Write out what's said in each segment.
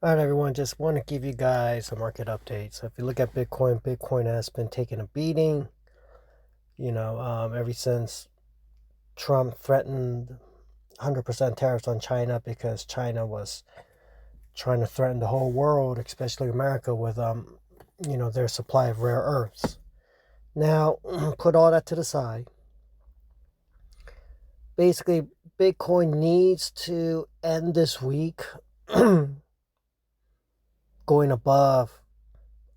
All right, everyone, just want to give you guys a market update. So if you look at Bitcoin, Bitcoin has been taking a beating, ever since Trump threatened 100% tariffs on China because China was trying to threaten the whole world, especially America, with, their supply of rare earths. Now, put all that to the side. Basically, Bitcoin needs to end this week going above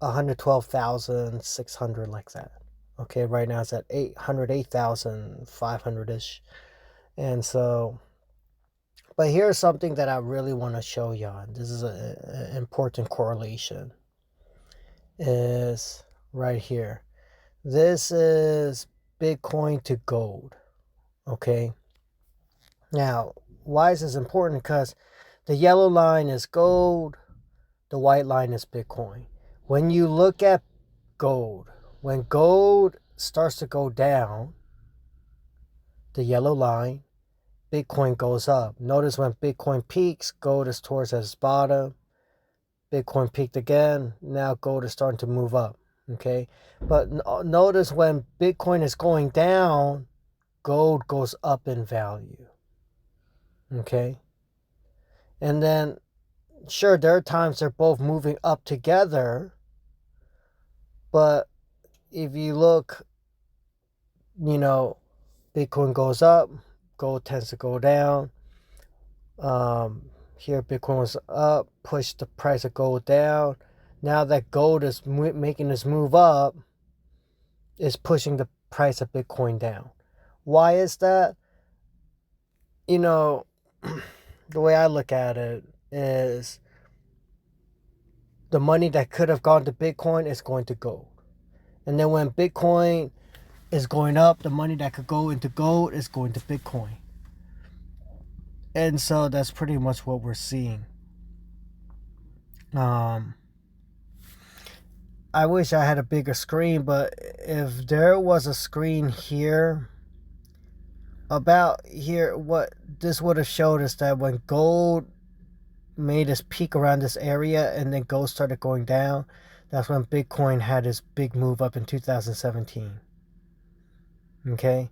112,600 like that. Okay, right now it's at 808,500 ish. And so, but here's something that I really want to show y'all. This is an important correlation. Is right here. This is Bitcoin to gold. Okay. Now, why is this important? Because the yellow line is gold, the white line is Bitcoin. When you look at gold, when gold starts to go down, the yellow line, Bitcoin goes up. Notice when Bitcoin peaks, gold is towards its bottom. Bitcoin peaked again. Now gold is starting to move up. Okay. But notice when Bitcoin is going down, gold goes up in value. Okay. And then, sure, there are times they're both moving up together. But if you look, Bitcoin goes up, gold tends to go down. Here Bitcoin was up, pushed the price of gold down. Now that gold is making this move up, is pushing the price of Bitcoin down. Why is that? You know, the way I look at it is the money that could have gone to Bitcoin is going to gold. And then when Bitcoin is going up, the money that could go into gold is going to Bitcoin. And so that's pretty much what we're seeing. I wish I had a bigger screen, but if there was a screen here, about here, what this would have showed us that when gold made its peak around this area and then gold started going down, that's when Bitcoin had its big move up in 2017. Okay?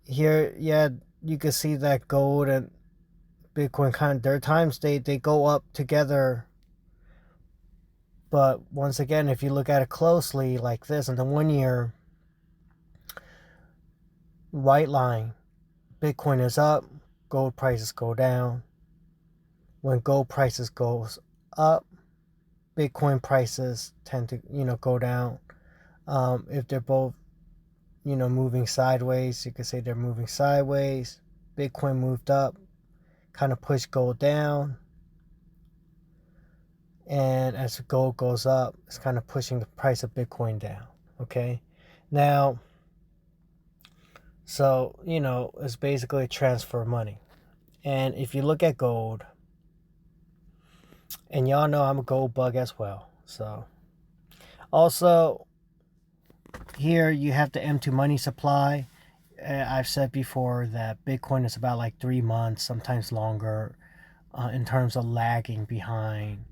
Here, yeah, you can see that gold and Bitcoin kind of, there are times they go up together. But once again, if you look at it closely like this in the 1 year, white line, Bitcoin is up, gold prices go down. When gold prices goes up, Bitcoin prices tend to, go down. If they're both, moving sideways, you could say they're moving sideways. Bitcoin moved up, kind of pushed gold down. And as gold goes up, it's kind of pushing the price of Bitcoin down. Okay. Now, so, it's basically a transfer of money. And if you look at gold, and y'all know I'm a gold bug as well. So, also, here you have the M2 money supply. I've said before that Bitcoin is about like 3 months, sometimes longer, in terms of lagging behind,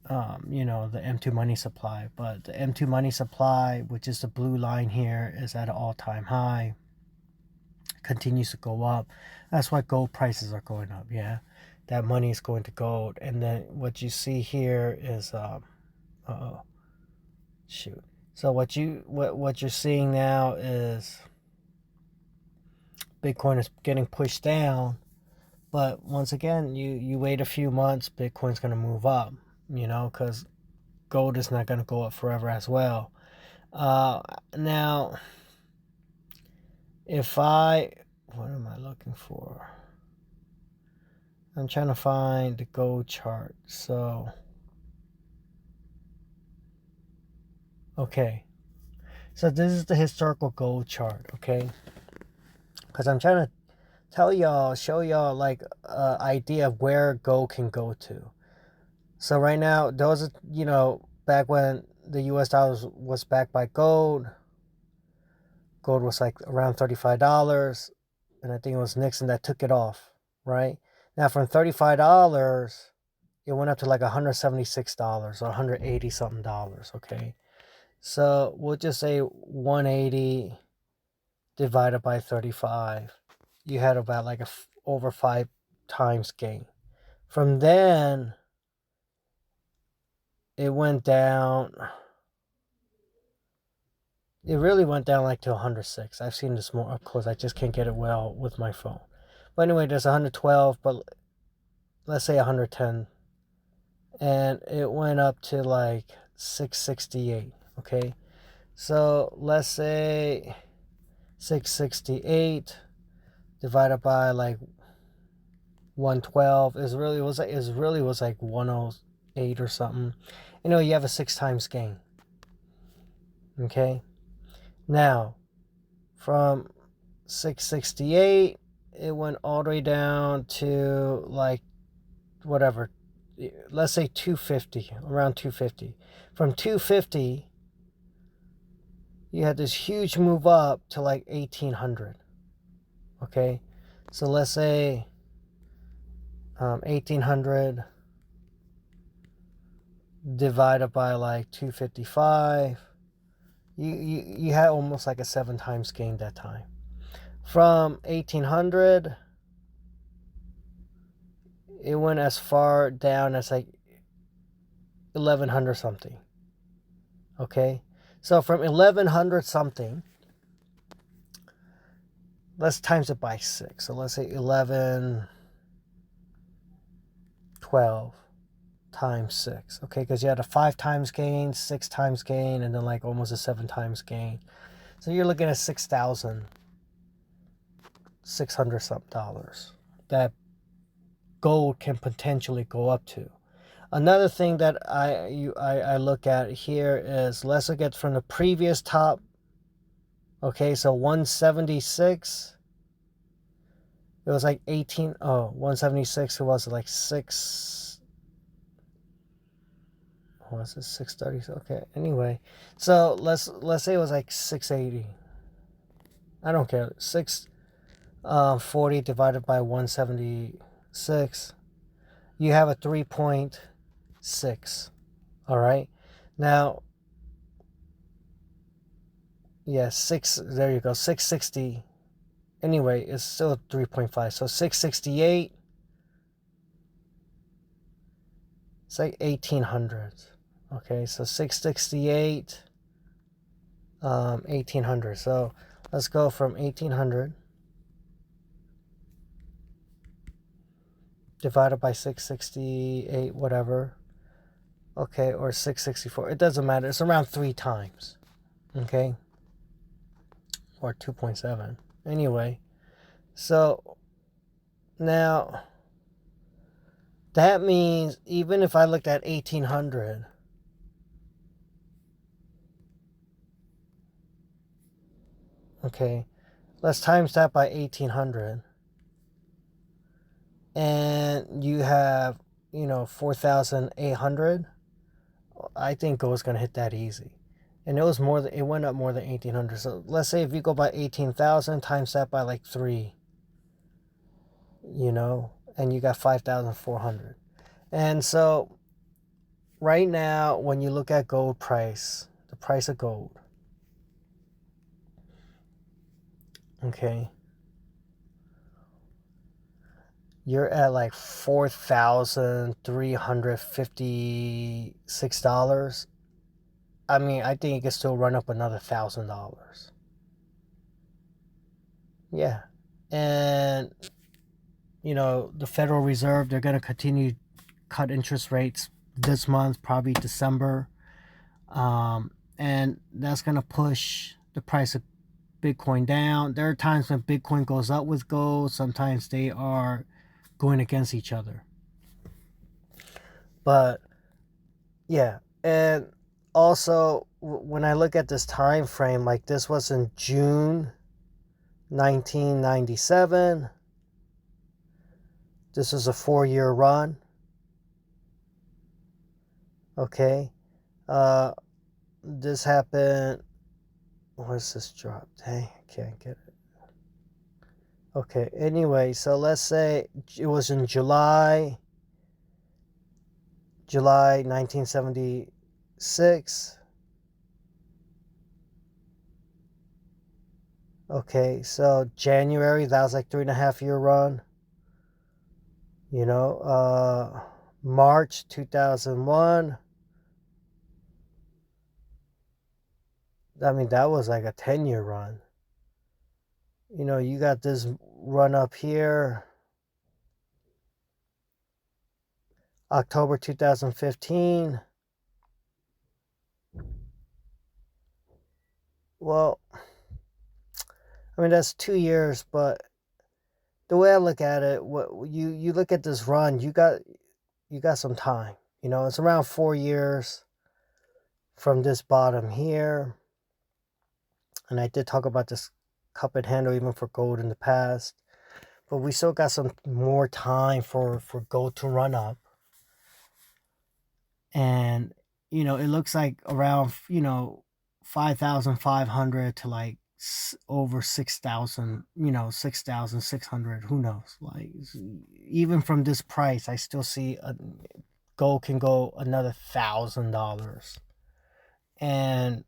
the M2 money supply. But the M2 money supply, which is the blue line here, is at an all-time high. Continues to go up. That's why gold prices are going up. Yeah, that money is going to gold. And then what you see here is shoot. So what you're seeing now is Bitcoin is getting pushed down, but once again, you wait a few months, Bitcoin's going to move up, because gold is not going to go up forever as well. Now, what am I looking for? I'm trying to find the gold chart. So, okay. So this is the historical gold chart, okay? Because I'm trying to show y'all like an idea of where gold can go to. So right now, those, back when the US dollar was backed by gold was like around $35. And I think it was Nixon that took it off, right? Now from $35, it went up to like $176 or $180 something dollars. Okay, so we'll just say 180 divided by 35. You had about like over 5 times gain. From then, it went down. It really went down like to 106. I've seen this more up close. I just can't get it well with my phone. But anyway, there's 112, but let's say 110. And it went up to like 668. Okay, so let's say 668 divided by like 112 is really was like 108 or something. You know, you have a 6 times gain. Okay, now from 668 it went all the way down to like whatever, let's say 250, around 250. From 250 you had this huge move up to like 1800. Okay, so let's say 1800 divided by like 255, you had almost like a 7 times gain that time. From 1800 it went as far down as like 1100 something. Okay, so from 1100 something, let's times it by 6. So let's say 1112 times 6. Okay, because you had a 5 times gain, 6 times gain, and then like almost a 7 times gain. So you're looking at $6,600 something dollars that gold can potentially go up to. Another thing that I look at here is, let's look at from the previous top. Okay, so 176, it was like 176, it was like 6, was it 630? Okay, anyway, so let's say it was like 680. I don't care. 640 divided by 176, you have a 3.6. All right, now, yeah, there you go, 660. Anyway, it's still 3.5. So 668, it's like 1800. Okay, so 668, 1800. So let's go from 1800 divided by 668, whatever. Okay, or 664. It doesn't matter. It's around 3 times. Okay, or 2.7. Anyway, so now that means even if I looked at 1800, okay, let's times that by 1800, and you have, 4,800. I think gold's gonna hit that easy, and it went up more than 1800. So let's say if you go by 18,000, times that by like 3, and you got 5,400. And so right now, when you look at gold price, the price of gold, okay, you're at like $4,356. I mean, I think it can still run up another $1,000. Yeah. And, the Federal Reserve, they're going to continue to cut interest rates this month, probably December. And that's going to push the price of Bitcoin down. There are times when Bitcoin goes up with gold. Sometimes they are going against each other. But yeah, and also when I look at this time frame, like this was in June 1997. This is a 4-year run. Okay, this happened. What's this drop? Dang, I can't get it. Okay, anyway, so let's say it was in July 1976. Okay, so January, that was like 3.5 year run. March 2001. I mean, that was like a 10-year run. You got this run up here, October 2015. Well, I mean, that's 2 years, but the way I look at it, what you look at this run, you got some time. It's around 4 years from this bottom here. And I did talk about this cup and handle even for gold in the past. But we still got some more time for gold to run up. And, it looks like around, 5,500 to like over 6,000, 6,600, who knows? Like, even from this price, I still see gold can go another $1,000. And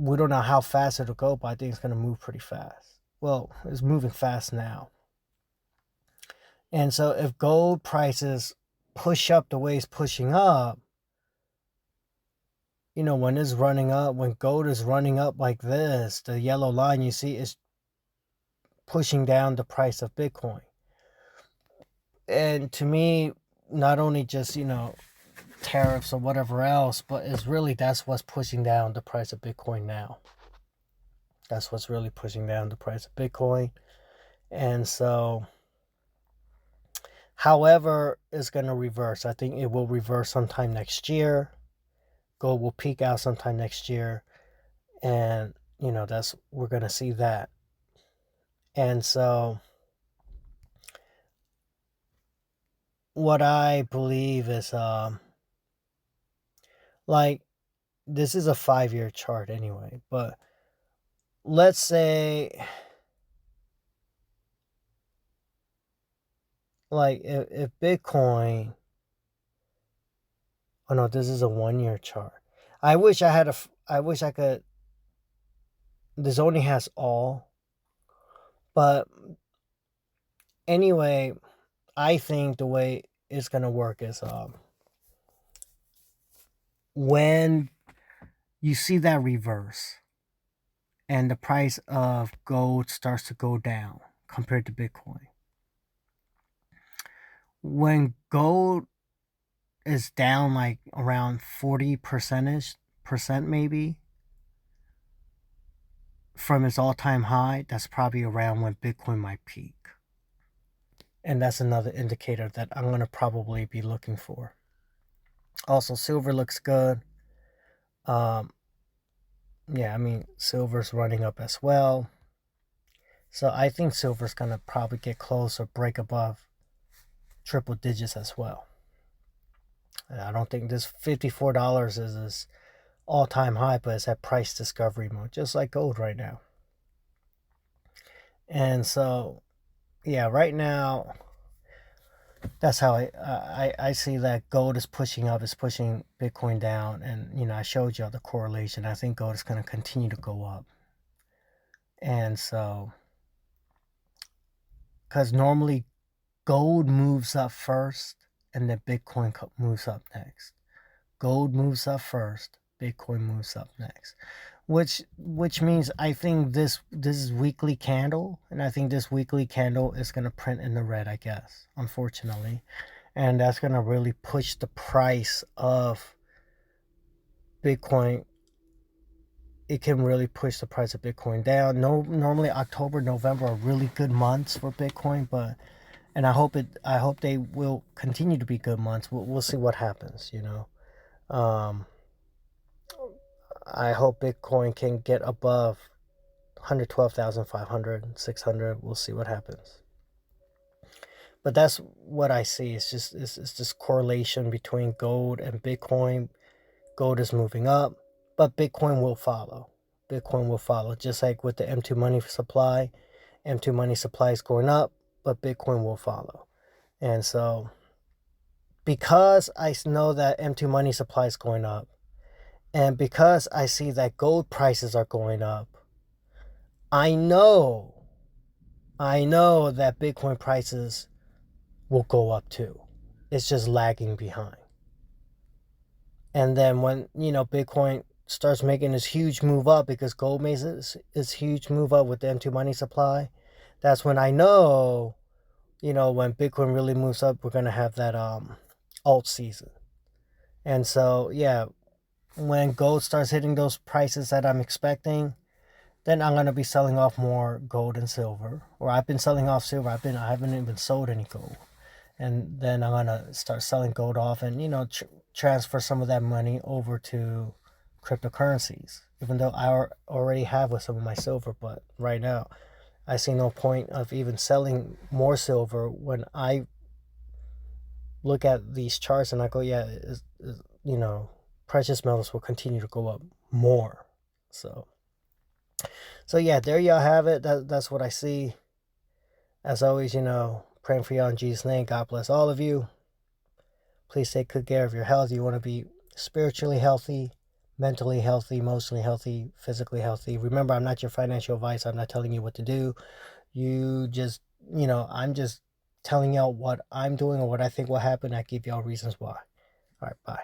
we don't know how fast it'll go, but I think it's going to move pretty fast. Well, it's moving fast now. And so if gold prices push up the way it's pushing up, when it's running up, when gold is running up like this, the yellow line you see is pushing down the price of Bitcoin. And to me, not only just, tariffs or whatever else, but it's really that's what's pushing down the price of Bitcoin now. That's what's really pushing down the price of Bitcoin. And so, however, it's going to reverse. I think it will reverse sometime next year. Gold will peak out sometime next year. And, we're going to see that. And so, what I believe is, like, this is a 5-year chart anyway, but let's say, like, if Bitcoin, oh no, this is a 1-year chart. I wish I could, this only has all, but anyway, I think the way it's going to work is, when you see that reverse and the price of gold starts to go down compared to Bitcoin, when gold is down like around 40% maybe from its all-time high, that's probably around when Bitcoin might peak. And that's another indicator that I'm going to probably be looking for. Also, silver looks good. Yeah, I mean, silver's running up as well. So I think silver's going to probably get close or break above triple digits as well. And I don't think this $54 is this all-time high, but it's at price discovery mode, just like gold right now. And so, yeah, right now, that's how I see that gold is pushing up, is pushing Bitcoin down. And, I showed you the correlation. I think gold is going to continue to go up. And so, because normally gold moves up first and then Bitcoin moves up next. Gold moves up first, Bitcoin moves up next. Which means I think this is weekly candle, and I think this weekly candle is going to print in the red, I guess, unfortunately. And that's going to really push the price of Bitcoin. It can really push the price of Bitcoin down. Normally October, November are really good months for Bitcoin, and I hope they will continue to be good months. We'll see what happens, I hope Bitcoin can get above 112,500, 600. We'll see what happens. But that's what I see. It's just it's this correlation between gold and Bitcoin. Gold is moving up, but Bitcoin will follow. Bitcoin will follow. Just like with the M2 money supply, M2 money supply is going up, but Bitcoin will follow. And so, because I know that M2 money supply is going up, and because I see that gold prices are going up, I know that Bitcoin prices will go up too. It's just lagging behind. And then when, Bitcoin starts making this huge move up because gold makes this huge move up with the M2 money supply, that's when I know, when Bitcoin really moves up, we're going to have that alt season. And so, yeah, when gold starts hitting those prices that I'm expecting, then I'm going to be selling off more gold and silver. Or I've been selling off silver. I haven't even sold any gold. And then I'm going to start selling gold off and, transfer some of that money over to cryptocurrencies. Even though I already have with some of my silver. But right now, I see no point of even selling more silver when I look at these charts and I go, yeah, precious metals will continue to go up more. So yeah, there y'all have it. That's what I see. As always, praying for y'all in Jesus' name. God bless all of you. Please take good care of your health. You want to be spiritually healthy, mentally healthy, emotionally healthy, physically healthy. Remember, I'm not your financial advice. I'm not telling you what to do. You just, I'm just telling y'all what I'm doing or what I think will happen. I give y'all reasons why. All right, bye.